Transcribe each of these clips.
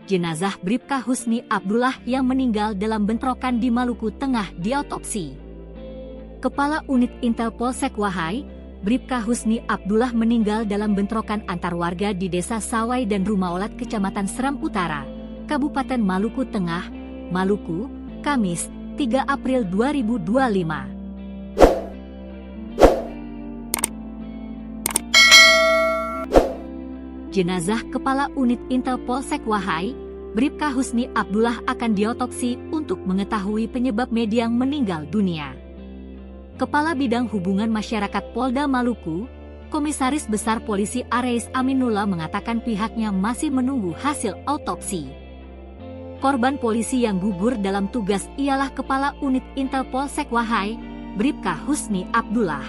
Jenazah Bribka Husni Abdullah yang meninggal dalam bentrokan di Maluku Tengah diautopsi. Kepala Unit Intel Polsek Wahai, Bribka Husni Abdullah meninggal dalam bentrokan antar warga di Desa Sawai dan Rumaolat, Kecamatan Seram Utara, Kabupaten Maluku Tengah, Maluku, Kamis, 3 April 2025. Jenazah Kepala Unit Intel Polsek Wahai, Bribka Husni Abdullah akan diotopsi untuk mengetahui penyebab mediang meninggal dunia. Kepala Bidang Hubungan Masyarakat Polda Maluku, Komisaris Besar Polisi Areis Aminullah mengatakan pihaknya masih menunggu hasil autopsi. Korban polisi yang gugur dalam tugas ialah Kepala Unit Intel Polsek Wahai, Bribka Husni Abdullah.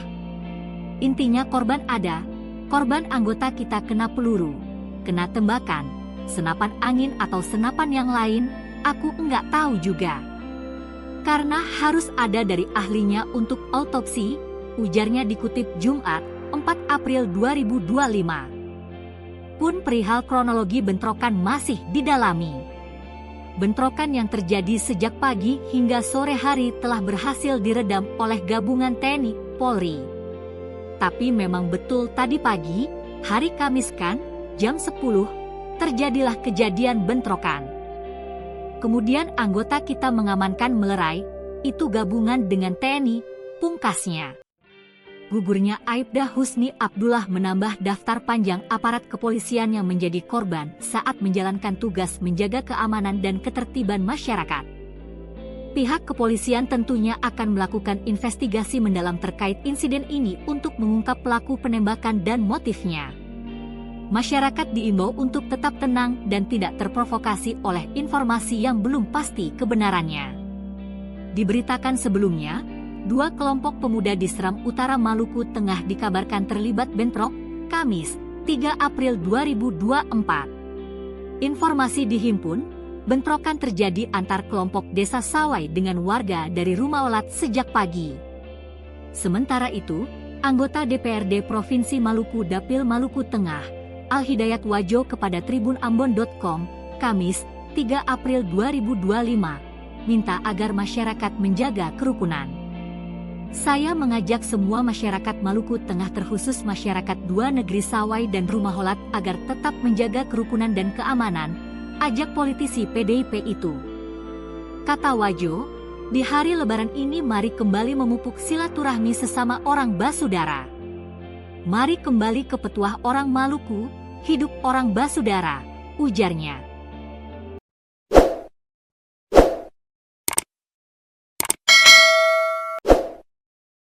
Intinya korban ada. Korban anggota kita kena peluru, kena tembakan, senapan angin atau senapan yang lain, aku enggak tahu juga. Karena harus ada dari ahlinya untuk autopsi, ujarnya dikutip Jumat, 4 April 2025. Pun perihal kronologi bentrokan masih didalami. Bentrokan yang terjadi sejak pagi hingga sore hari telah berhasil diredam oleh gabungan TNI, Polri. Tapi memang betul tadi pagi, hari Kamis kan, jam 10, terjadilah kejadian bentrokan. Kemudian anggota kita mengamankan melerai, itu gabungan dengan TNI, pungkasnya. Gugurnya Aibda Husni Abdullah menambah daftar panjang aparat kepolisian yang menjadi korban saat menjalankan tugas menjaga keamanan dan ketertiban masyarakat. Pihak kepolisian tentunya akan melakukan investigasi mendalam terkait insiden ini untuk mengungkap pelaku penembakan dan motifnya. Masyarakat diimbau untuk tetap tenang dan tidak terprovokasi oleh informasi yang belum pasti kebenarannya. Diberitakan sebelumnya, 2 kelompok pemuda di Seram Utara Maluku Tengah dikabarkan terlibat bentrok, Kamis, 3 April 2024. Informasi dihimpun, bentrokan terjadi antar kelompok Desa Sawai dengan warga dari Rumaolat sejak pagi. Sementara itu, anggota DPRD Provinsi Maluku Dapil Maluku Tengah, Al-Hidayat Wajo kepada tribunambon.com, Kamis, 3 April 2025, minta agar masyarakat menjaga kerukunan. Saya mengajak semua masyarakat Maluku Tengah terkhusus masyarakat 2 negeri Sawai dan Rumaolat agar tetap menjaga kerukunan dan keamanan, ajak politisi PDIP itu. Kata Wajo, di hari Lebaran ini mari kembali memupuk silaturahmi sesama orang basudara. Mari kembali ke petuah orang Maluku, hidup orang basudara, ujarnya.